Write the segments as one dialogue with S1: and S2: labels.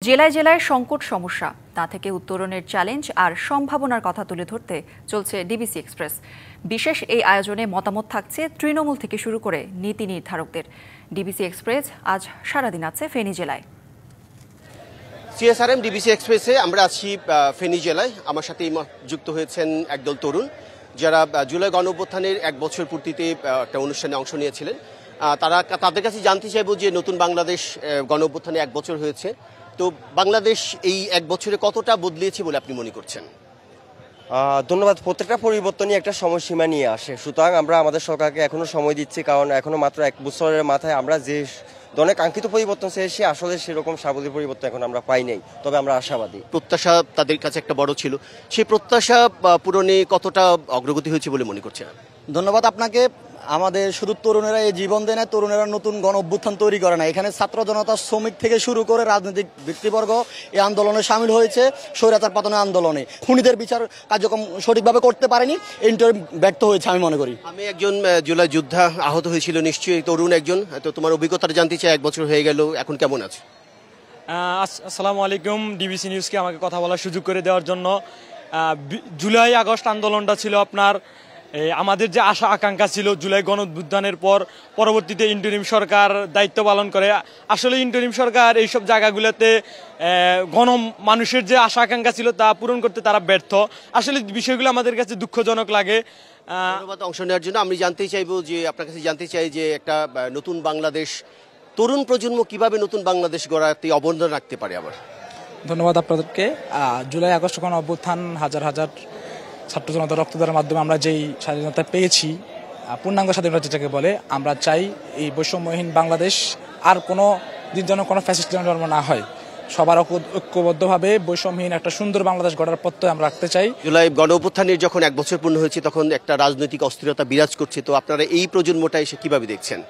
S1: জেলায় জেলায় সংকট সমস্যা তা থেকে উত্তরণের চ্যালেঞ্জ আর সম্ভাবনার কথা তুলে ধরতে চলছে ডিবিসি এক্সপ্রেস। বিশেষ এই আয়োজনে মতামত থাকছে তৃণমূল থেকে শুরু করে নীতি নির্ধারকদের। ডিবিসি এক্সপ্রেস আজ সারাদিন আছে ফেনী জেলায়।
S2: সিএসআরএম ডিবিসি এক্সপ্রেসে আমরা আছি ফেনী জেলায়। আমার সাথে যুক্ত হয়েছেন একদল তরুণ যারা জুলাই গণঅভ্যুত্থানের 1 বছর পূর্তিতে একটা অনুষ্ঠানে অংশ নিয়েছিলেন। তাদের কাছে জানতে চাইব যে নতুন বাংলাদেশ গণঅভ্যুত্থানে 1 বছর হয়েছে, তো বাংলাদেশ এই 1 বছরে কতটা বদলিয়েছে বলে আপনি মনে করছেন?
S3: ধন্যবাদ। প্রত্যেকটা পরিবর্তনই একটা সময়সীমা নিয়ে আসে, সুতরাং আমরা আমাদের সরকারকে এখনো সময় দিচ্ছি, কারণ এখনো মাত্র 1 বছরের মাথায় আমরা যে ধরনের কাঙ্ক্ষিত পরিবর্তন চেয়েছি আসলে সেরকম সাবলীল পরিবর্তন এখন আমরা পাই নাই, তবে আমরা আশাবাদী।
S2: প্রত্যাশা তাদের কাছে একটা বড় ছিল, সেই প্রত্যাশা পূরণে কতটা অগ্রগতি হয়েছে বলে মনে করছেন?
S4: ধন্যবাদ আপনাকে। আমাদের শুধু তরুণেরা এই জীবন দেয় না, তরুণেরা নতুন গণ অভ্যুত্থান তৈরি করে না। এখানে ছাত্র জনতা, শ্রমিক থেকে শুরু করে রাজনৈতিক ব্যক্তিবর্গ এই আন্দোলনে সামিল হয়েছে। স্বৈরাচার পতনের আন্দোলনে খুনিদের বিচার কার্যক্রম সঠিকভাবে করতে পারেনি, ইন্টারিম ব্যর্থ হয়েছে আমি মনে করি।
S2: আমি একজন জুলাই যোদ্ধা, আহত হয়েছিল নিশ্চয়ই, তরুণ একজন, তো তোমার অভিজ্ঞতাটা জানতে চাই। 1 বছর হয়ে গেল, এখন কেমন আছে?
S5: আসসালামু আলাইকুম, ডিবিসি নিউজকে আমাকে কথা বলার সুযোগ করে দেওয়ার জন্য। জুলাই আগস্ট আন্দোলনটা ছিল আপনার আমাদের যে আশা আকাঙ্ক্ষা ছিল জুলাই গণঅভ্যুত্থানের পর পরবর্তীতে ইন্টারিম সরকার দায়িত্ব পালন করে। আসলে ইন্টারিম সরকার এইসব জায়গাগুলোতে মানুষের যে আশা আকাঙ্ক্ষা ছিল তা পূরণ করতে তারা ব্যর্থ। আসলে বিষয়গুলো আমাদের কাছে দুঃখজনক লাগে।
S2: ধন্যবাদ অংশ নেওয়ার জন্য। আমি জানতে চাইবো যে আপনার কাছে জানতে চাই যে একটা নতুন বাংলাদেশ, তরুণ প্রজন্ম কিভাবে নতুন বাংলাদেশ গড়াতে অবদান রাখতে পারে? আবার
S6: ধন্যবাদ আপনাদেরকে। জুলাই আগস্ট গণ অভ্যুত্থান হাজার হাজার ছাত্র জনতা রক্তদানের মাধ্যমে আমরা যেই স্বাধীনতা পেয়েছি, পূর্ণাঙ্গ স্বাধীনতা যেটাকে বলে, আমরা চাই এই বৈষম্যহীন বাংলাদেশ আর কোনো দিন যেন কোনো ফ্যাসিস্ট জন্ম না হয়। সবার ঐক্যবদ্ধভাবে বৈষম্যহীন একটা সুন্দর বাংলাদেশ গড়ার প্রত্যয় আমরা রাখতে চাই।
S2: জুলাই গণঅভ্যুত্থানের যখন 1 বছর পূর্ণ হয়েছে তখন একটা রাজনৈতিক অস্থিরতা বিরাজ করছে, তো আপনারা এই প্রজন্মটা এসে কিভাবে দেখছেন?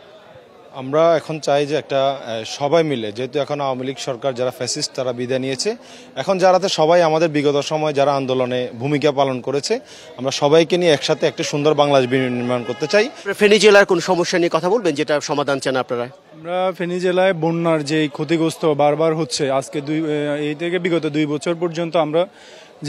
S7: আমরা এখন চাই যে একটা সবাই মিলে, যেহেতু এখন আওয়ামী লীগ সরকার যারা ফ্যাসিস্ট তারা বিদায় নিয়েছে, এখন যারাতে সবাই আমাদের বিগত সময় যারা আন্দোলনে ভূমিকা পালন করেছে, আমরা সবাইকে নিয়ে একসাথে একটা সুন্দর বাংলাদেশ নির্মাণ করতে চাই।
S2: ফেনী জেলার কোন সমস্যা নিয়ে কথা বলবেন যেটা সমাধান চান আপনারা?
S8: আমরা ফেনী জেলায় বন্যার যে ক্ষতিগ্রস্ত বারবার হচ্ছে, আজকে এই থেকে বিগত 2 বছর পর্যন্ত আমরা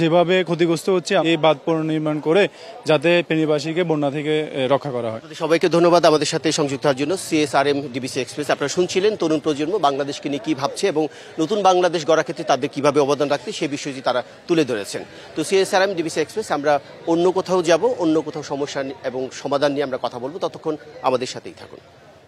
S8: যেভাবে ক্ষতিগ্রস্ত হচ্ছে, এই বাঁধ পুনর্নির্মাণ করে যাতে ফেনীবাসীকে বন্যা থেকে রক্ষা করা হয়।
S2: সবাইকে ধন্যবাদ আমাদের সাথে সংযুক্ত হওয়ার জন্য। সিএসআরএম ডিবিসি এক্সপ্রেস আপনারা শুনছিলেন তরুণ প্রজন্ম বাংলাদেশকে নিয়ে কি ভাবছে এবং নতুন বাংলাদেশ গড়ার ক্ষেত্রে তাদের কিভাবে অবদান রাখতে সেই বিষয়টি তারা তুলে ধরেছেন। তো সিএসআরএম ডিবিসি এক্সপ্রেস আমরা অন্য কোথাও যাব, অন্য কোথাও সমস্যা এবং সমাধান নিয়ে আমরা কথা বলবো। ততক্ষণ আমাদের সাথেই থাকুন।